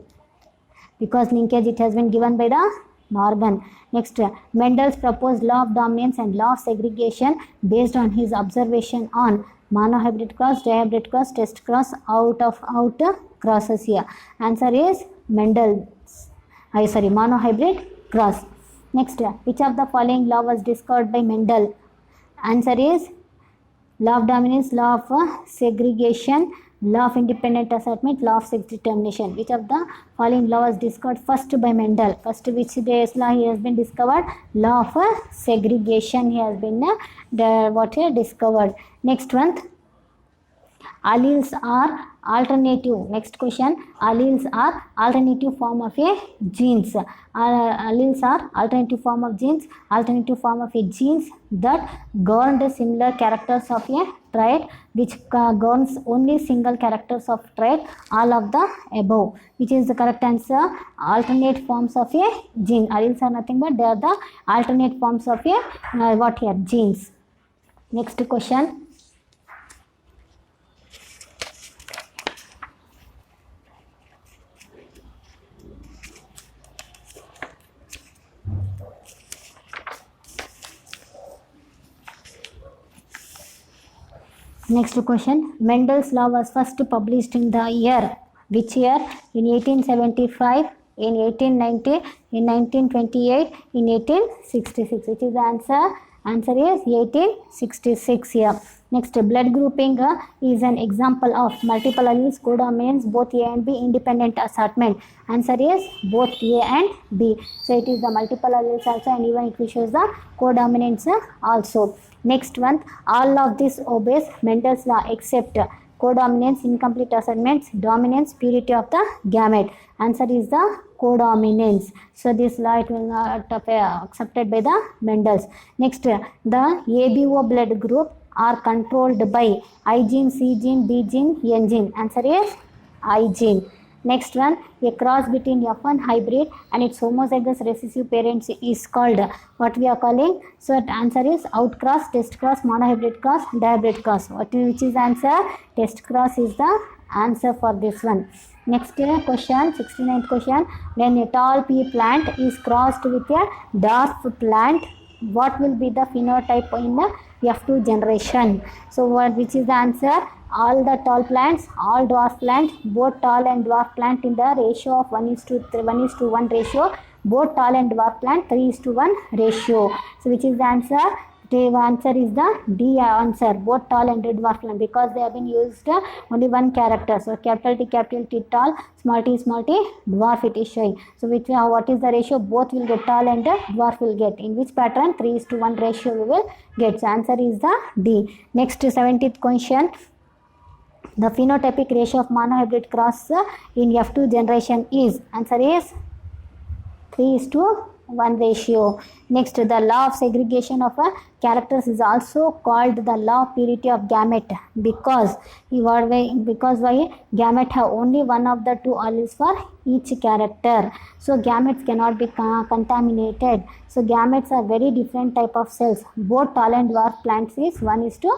because linkage it has been given by the Morgan. Next, Mendel's proposed law of dominance and law of segregation based on his observation on monohybrid cross, dihybrid cross, test cross, out crosses here. Answer is monohybrid cross. Next, which of the following law was discovered by Mendel? Answer is law of dominance, law of segregation, law of independent assortment, law of sex determination. Which of the following law was discovered first by Mendel? First, which law he has been discovered? Law of segregation he has been discovered. Next one, alleles are alternative. Next question, alleles are alternative form of a genes. Alleles are alternative form of genes that govern the similar characters of a trait, which governs only single characters of trait, all of the above. Which is the correct answer? Alternate forms of a gene. Alleles are nothing but they are the alternate forms of a genes. Next question, Mendel's law was first published in the year, which year? In 1875, in 1890, in 1928, in 1866. Which is the answer? Answer is 1866 here. Next, blood grouping is an example of multiple alleles, codominance, both A and B, independent assortment. Answer is both A and B. So it is the multiple alleles also, and even it shows the codominance also. Next one, all of this obeys Mendel's law except codominance, incomplete assignments, dominance, purity of the gamete. Answer is the codominance. So this law it will not accepted by the Mendel's. Next, the ABO blood group are controlled by I gene, C gene, B gene, N gene. Answer is I gene. Next one, a cross between F1 hybrid and its homozygous recessive parents is called what we are calling. So the answer is outcross, test cross, monohybrid cross, dihybrid cross. Which is answer? Test cross is the answer for this one. Next question, 69th question. When a tall pea plant is crossed with a dwarf plant, what will be the phenotype in the F2 generation? So which is the answer? All the tall plants, all dwarf plants, both tall and dwarf plant in the ratio of 1:1 ratio, both tall and dwarf plant 3:1 ratio. So which is the answer? The answer is the D answer, both tall and dwarf plant, because they have been used only one character. So capital T tall, small t dwarf it is showing. So which what is the ratio? Both will get tall and dwarf will get. In which pattern? 3:1 ratio we will get. So answer is the D. Next 70th question. The phenotypic ratio of monohybrid cross in F2 generation is, answer is 3:1 ratio. Next, the law of segregation of characters is also called the law of purity of gamete, because why? Gamete have only one of the two alleles for each character. So gametes cannot be contaminated. So gametes are very different type of cells. Both tall and dwarf plants is 1:2.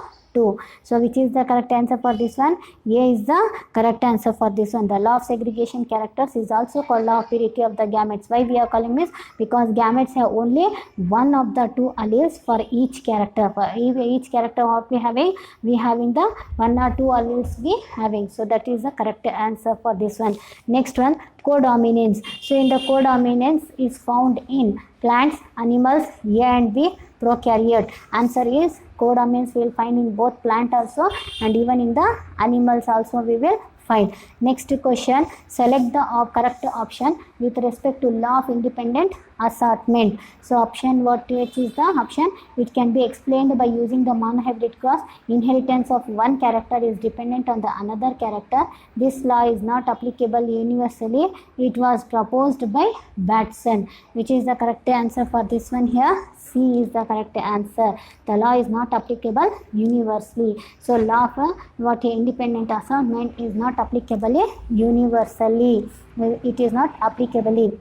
So which is the correct answer for this one? A is the correct answer for this one. The law of segregation characters is also called law of purity of the gametes. Why we are calling this? Because gametes have only one of the two alleles for each character. For each character what we having? We having the one or two alleles we having. So that is the correct answer for this one. Next one, codominance. So in the codominance is found in plants, animals, A and B, prokaryote. Answer is codominance we will find in both plant also, and even in the animals also we will find. Next question, select the correct option with respect to law of independent assortment. So option which is the option which can be explained by using the monohybrid cross. Inheritance of one character is dependent on the another character. This law is not applicable universally. It was proposed by Batson. Which is the correct answer for this one here? C is the correct answer. The law is not applicable universally. So law of independent assortment is not applicable universally. It is not applicable.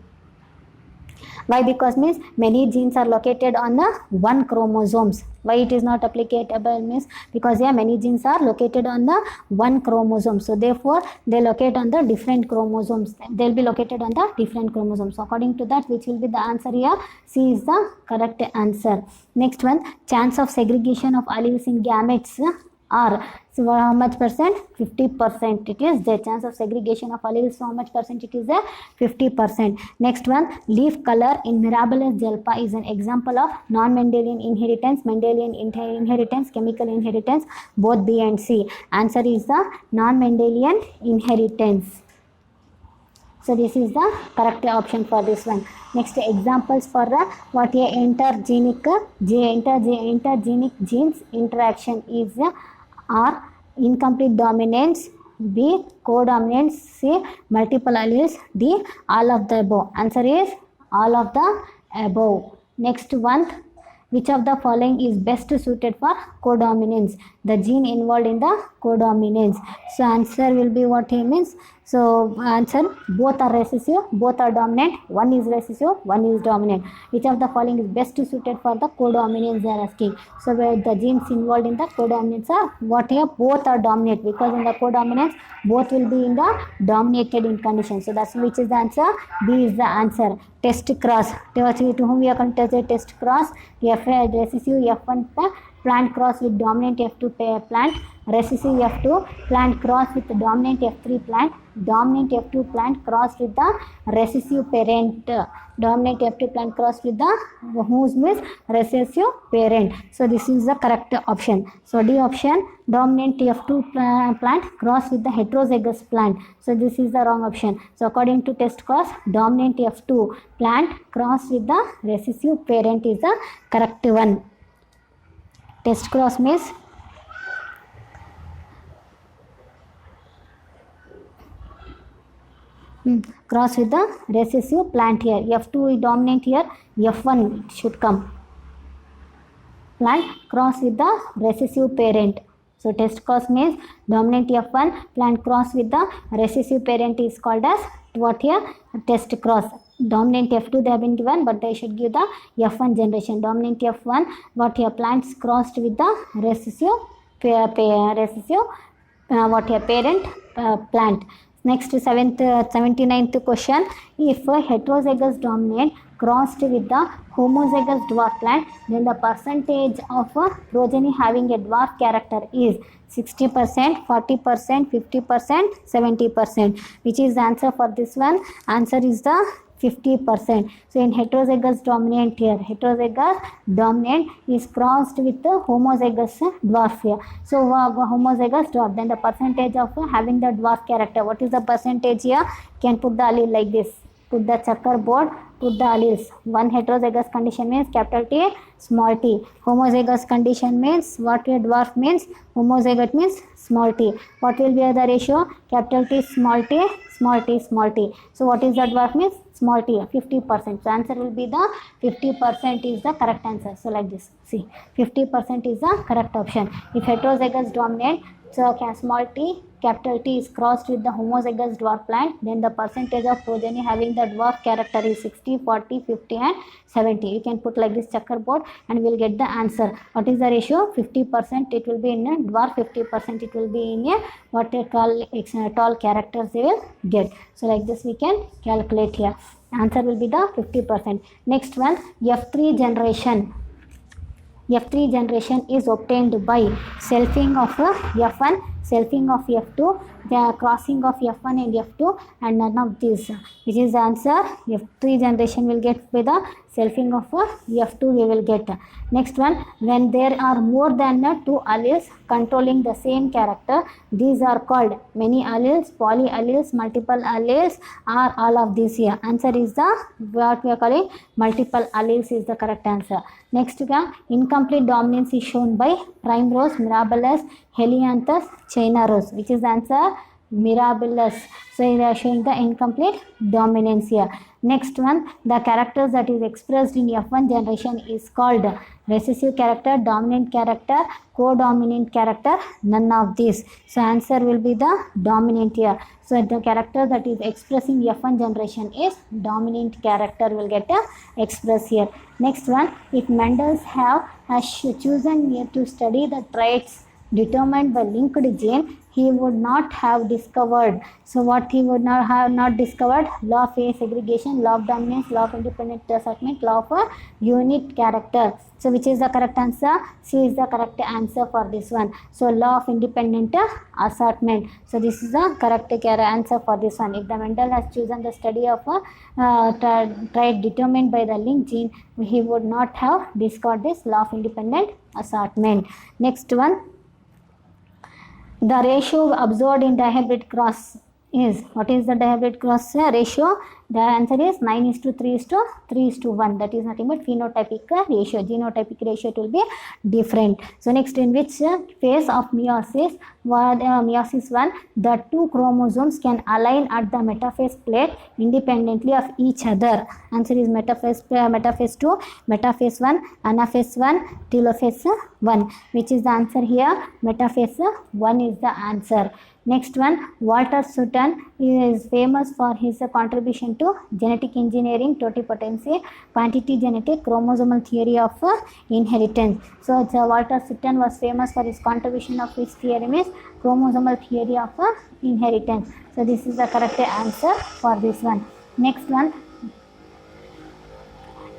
Why? Because means many genes are located on the one chromosomes. Why it is not applicable means because many genes are located on the one chromosome. So therefore they locate on the different chromosomes. They will be located on the different chromosomes. So according to that, which will be the answer here? C is the correct answer. Next one, chance of segregation of alleles in gametes are, so how much percent? 50%. It is the chance of segregation of alleles. So how much percent? It is 50%. Next one, leaf color in Mirabilis jelpa is an example of non-Mendelian inheritance, Mendelian inheritance, chemical inheritance, both B and C. Answer is the non-Mendelian inheritance. So this is the correct option for this one. Next, examples for what intergenic genes interaction is are incomplete dominance, B codominance, C multiple alleles, D all of the above. Answer is all of the above. Next one, which of the following is best suited for codominance? The gene involved in the codominance. So answer will be what he means. So answer, both are recessive, both are dominant. One is recessive, one is dominant. Which of the following is best suited for the codominance they are asking. So where the genes involved in the codominance are what here? Both are dominant, because in the codominance both will be in the dominated in condition. So that's which is the answer. B is the answer. Test cross. To whom we are going to test cross? F recessive F1 plant cross with dominant F2 plant, recessive F2 plant cross with dominant F3 plant, dominant F2 plant crossed with the recessive parent, dominant F2 plant crossed with the whose means recessive parent. So this is the correct option. So D option, dominant F2 plant crossed with the heterozygous plant. So this is the wrong option. So according to test cause, dominant F2 plant crossed with the recessive parent is the correct one. Test cross means cross with the recessive plant here. F2 is dominant here, F1 should come. Plant cross with the recessive parent. So test cross means dominant F1 plant cross with the recessive parent is called as what here? Test cross. Dominant F2 they have been given, but they should give the F1 generation. Dominant F1 what here? Plants crossed with the recessive what here? Parent plant. Next 79th question, if a heterozygous dominant crossed with the homozygous dwarf plant, then the percentage of progeny having a dwarf character is 60%, 40%, 50%, 70%. Which is the answer for this one? Answer is the 50%. So in heterozygous dominant here, heterozygous dominant is crossed with the homozygous dwarf here. So homozygous dwarf, then the percentage of having the dwarf character, what is the percentage here? Can put the allele like this. Put the checkerboard, put the alleles. One heterozygous condition means capital T, small t. Homozygous condition means what a dwarf means? Homozygote means small t. What will be the ratio? Capital T, small t, small t, small t. So what is the dwarf means? Small t, 50%. So answer will be the 50% is the correct answer. So like this, see, 50% is the correct option. If heterozygous dominant, so small t, capital T is crossed with the homozygous dwarf plant, then the percentage of progeny having the dwarf character is 60, 40, 50 and 70. You can put like this checkerboard and we'll get the answer. What is the ratio? 50% it will be in a dwarf, 50% it will be in a what a tall characters they will get. So like this we can calculate here. Answer will be the 50%. Next one, F3 generation. F3 generation is obtained by selfing of F1, selfing of F2, the crossing of F1 and F2 and none of these. Which is the answer? F3 generation will get by the selfing of F2 we will get. Next one, when there are more than two alleles controlling the same character, these are called many alleles, polyalleles, multiple alleles, or all of these here. Answer is the what we are calling multiple alleles is the correct answer. Next one, incomplete dominance is shown by Primrose, Mirabilis, Helianthus, China Rose. Which is the answer? Mirabilis. So they are showing the incomplete dominance here. Next one, the characters that is expressed in F1 generation is called recessive character, dominant character, codominant character, none of these. So answer will be the dominant here. So the character that is expressing F1 generation is dominant character will get expressed here. Next one, if Mendel has chosen to study the traits determined by linked gene, he would not have discovered. So what he would not have discovered? Law of phase segregation, law of dominance, law of independent assortment, law of a unit character. So which is the correct answer? C is the correct answer for this one. So law of independent assortment. So this is the correct answer for this one. If the Mendel has chosen the study of a trait determined by the linked gene, he would not have discovered this law of independent assortment. Next one, the ratio observed in dihybrid cross is, what is the dihybrid cross ratio? The answer is 9:3:3:1. That is nothing but phenotypic ratio. Genotypic ratio it will be different. So next, in which phase of meiosis, meiosis 1, the two chromosomes can align at the metaphase plate independently of each other. Answer is metaphase 2, metaphase 1, anaphase 1, telophase 1. Which is the answer here? Metaphase 1 is the answer. Next one, Walter Sutton is famous for his contribution to genetic engineering, totipotency, quantity genetic, chromosomal theory of inheritance. So Walter Sutton was famous for his contribution of which theorem is chromosomal theory of inheritance. So this is the correct answer for this one. Next one,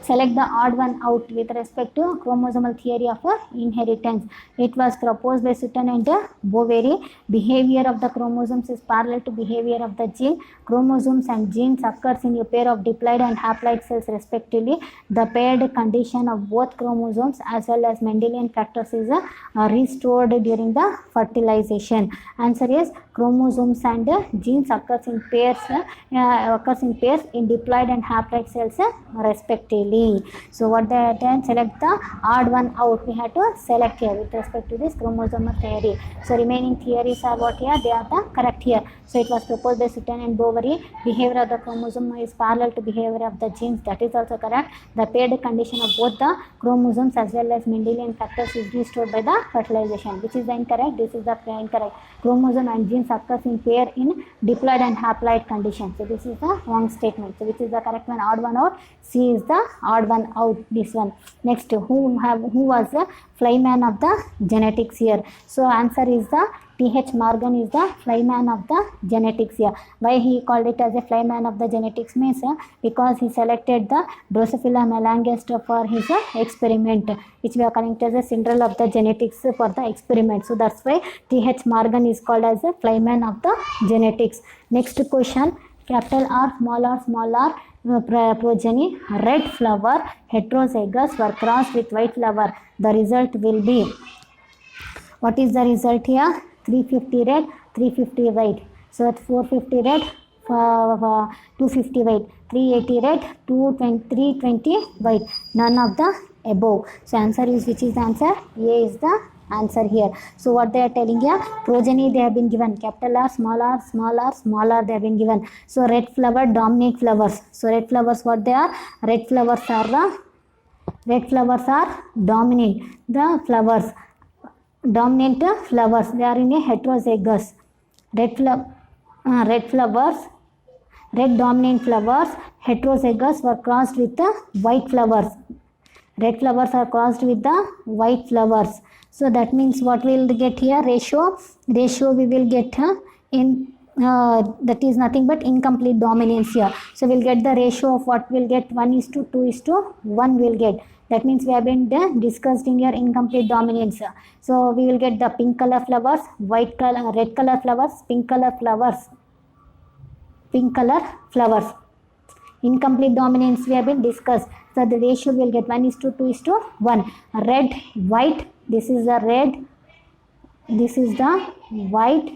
Select the odd one out with respect to chromosomal theory of inheritance. It was proposed by Sutton and Boveri. Behavior of the chromosomes is parallel to behavior of the gene. Chromosomes and genes occurs in a pair of diploid and haploid cells respectively. The paired condition of both chromosomes as well as Mendelian factors is restored during the fertilization. Answer is chromosomes and genes occurs in pairs in diploid and haploid cells respectively. So what they then select the odd one out. We have to select here with respect to this chromosomal theory. So remaining theories are what here? They are the correct here. So it was proposed by Sutton and Boveri. Behavior of the chromosome is parallel to behavior of the genes. That is also correct. The paired condition of both the chromosomes as well as Mendelian factors is restored by the fertilization. Which is the incorrect? This is the incorrect. Chromosome and genes occurs in pair in diploid and haploid condition. So this is the wrong statement. So which is the correct one? Odd one out. C is the odd one out. This one. Next, who was the flyman of the genetics here? So answer is the T.H. Morgan is the flyman of the genetics here. Why he called it as a flyman of the genetics means because he selected the Drosophila melanogaster for his experiment, which we are calling it as a Cinderella of the genetics for the experiment. So that's why T.H. Morgan is called as a flyman of the genetics. Next question, capital R, small r progeny, red flower, heterozygous were crossed with white flower. The result will be, what is the result here? 350 red, 350 white. So at 450 red, 250 white, 380 red, 320 white. None of the above. So answer is, which is the answer? A is the answer here. So what they are telling here? Progeny they have been given. Capital R, small r they have been given. So red flower dominate flowers. So red flowers what they are? Red flowers are dominant. The flowers. Dominant flowers, they are in a heterozygous. Red dominant flowers, heterozygous were crossed with the white flowers. Red flowers are crossed with the white flowers. So that means what we will get here? Ratio we will get in that is nothing but incomplete dominance here. So we'll get the ratio of what we'll get, 1:2:1 we'll get. That means we have been discussed in your incomplete dominance. So we will get the pink color flowers, red color flowers, pink color flowers. Incomplete dominance we have been discussed. So the ratio we will get 1:2:1. Red, white, this is the red, this is the white,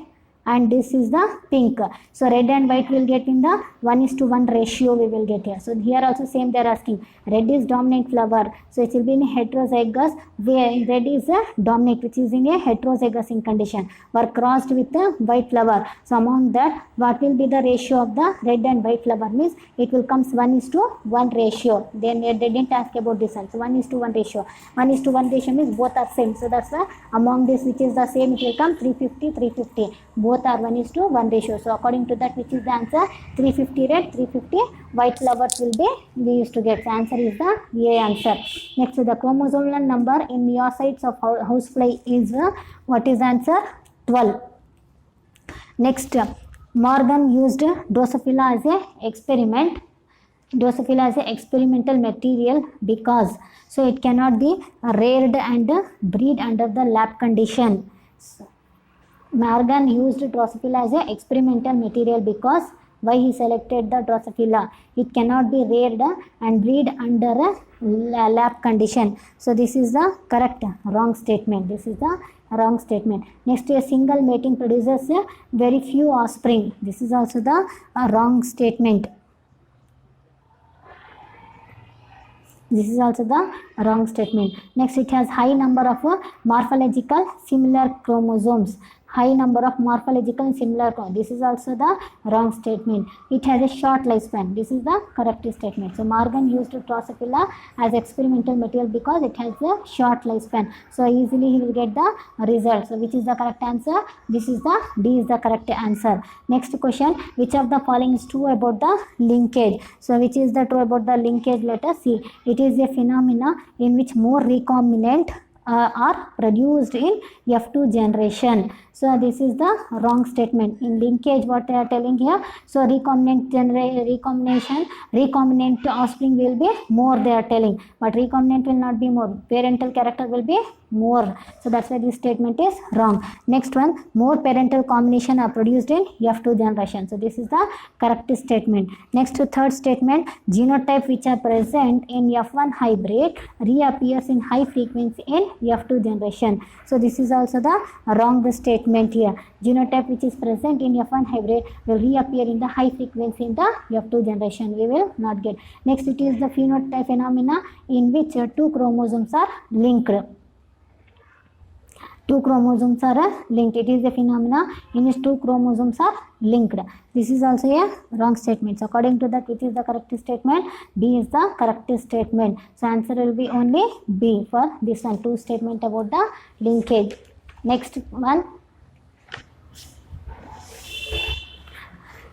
and this is the pink. So red and white will get in the 1:1 ratio we will get here. So here also same they are asking. Red is dominant flower. So it will be in a heterozygous where red is a dominant, which is in a heterozygous in condition. Were crossed with the white flower. So among that, what will be the ratio of the red and white flower? Means it will comes 1:1 ratio. Then they didn't ask about this one. So 1:1 ratio. 1:1 ratio means both are same. So that's why among this which is the same, it will come 350. Both are 1:1 ratio. So according to that, which is the answer? 350 red, 350 white flowers will be we used to get. So answer is the A answer. Next, the chromosomal number in meiocytes of housefly is what is the answer? 12. Next, Morgan used Drosophila as a experimental material because so it cannot be reared and breed under the lab condition. Morgan used Drosophila as a experimental material because why he selected the Drosophila? It cannot be reared and breed under a lab condition. So this is the correct wrong statement. This is the wrong statement. Next, a single mating produces very few offspring. This is also the wrong statement. This is also the wrong statement. Next, it has high number of morphological similar chromosomes. High number of morphological similar chromosomes. This is also the wrong statement. It has a short lifespan. This is the correct statement. So Morgan used Drosophila as experimental material because it has a short lifespan. So easily he will get the result. So which is the correct answer? This is the D is the correct answer. Next question, which of the following is true about the linkage? So which is the true about the linkage? Let us see. It is a phenomena in which more recombinant are produced in F2 generation. So this is the wrong statement. In linkage, what they are telling here, so recombinant offspring will be more, they are telling, but recombinant will not be more, parental character will be more. So that's why this statement is wrong. Next one, more parental combination are produced in F2 generation. So this is the correct statement. Next to third statement, genotype which are present in F1 hybrid reappears in high frequency in F2 generation. So this is also the wrong statement here. Genotype which is present in F1 hybrid will reappear in the high frequency in the F2 generation. We will not get. Next, it is the phenotype phenomena in which two chromosomes are linked. Two chromosomes are linked. It is the phenomena in which two chromosomes are linked. This is also a wrong statement. So according to that, which is the correct statement? B is the correct statement. So answer will be only B for this one. Two statement about the linkage. Next one.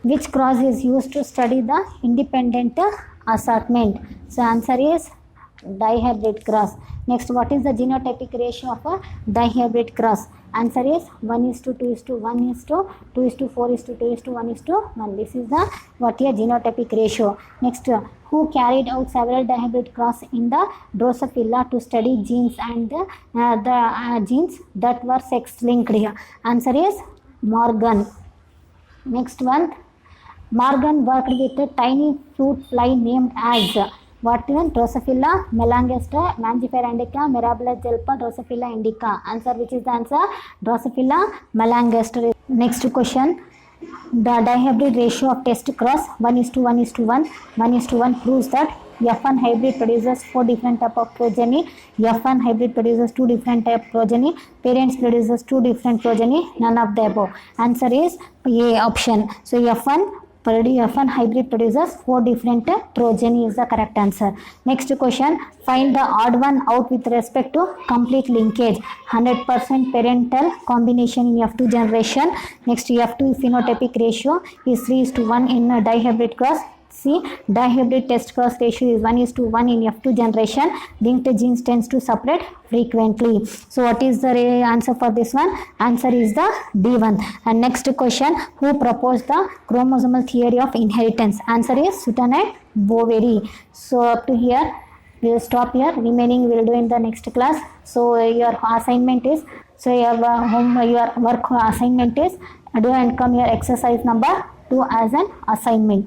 Which cross is used to study the independent assortment? So answer is dihybrid cross. Next, what is the genotypic ratio of a dihybrid cross? Answer is 1:2:1:2:4:2:1:1. This is the what a genotypic ratio. Next, who carried out several dihybrid cross in the Drosophila to study genes and the genes that were sex linked here? Answer is Morgan. Next one, Morgan worked with a tiny fruit fly named as what one? Drosophila melanogaster, Mangifera indica, Mirabilis jelpa, Drosophila indica. Answer, which is the answer? Drosophila melanogaster. Next question. The dihybrid ratio of test cross 1:1:1, 1:1 proves that F1 hybrid produces 4 different type of progeny. F1 hybrid produces 2 different type of progeny. Parents produces 2 different progeny. None of the above. Answer is A option. So F1 hybrid produces 4 different progeny is the correct answer. Next question, find the odd one out with respect to complete linkage. 100% parental combination in F2 generation. Next, F2 phenotypic ratio is 3:1 in a dihybrid cross. See, dihybrid test cross ratio is 1:1 in F2 generation. Linked genes tends to separate frequently. So what is the answer for this one? Answer is the D1. And next question, who proposed the chromosomal theory of inheritance? Answer is Sutton and Boveri. So up to here, we will stop here. Remaining we will do in the next class. So your assignment is, your work assignment is, do and come your exercise number 2 as an assignment.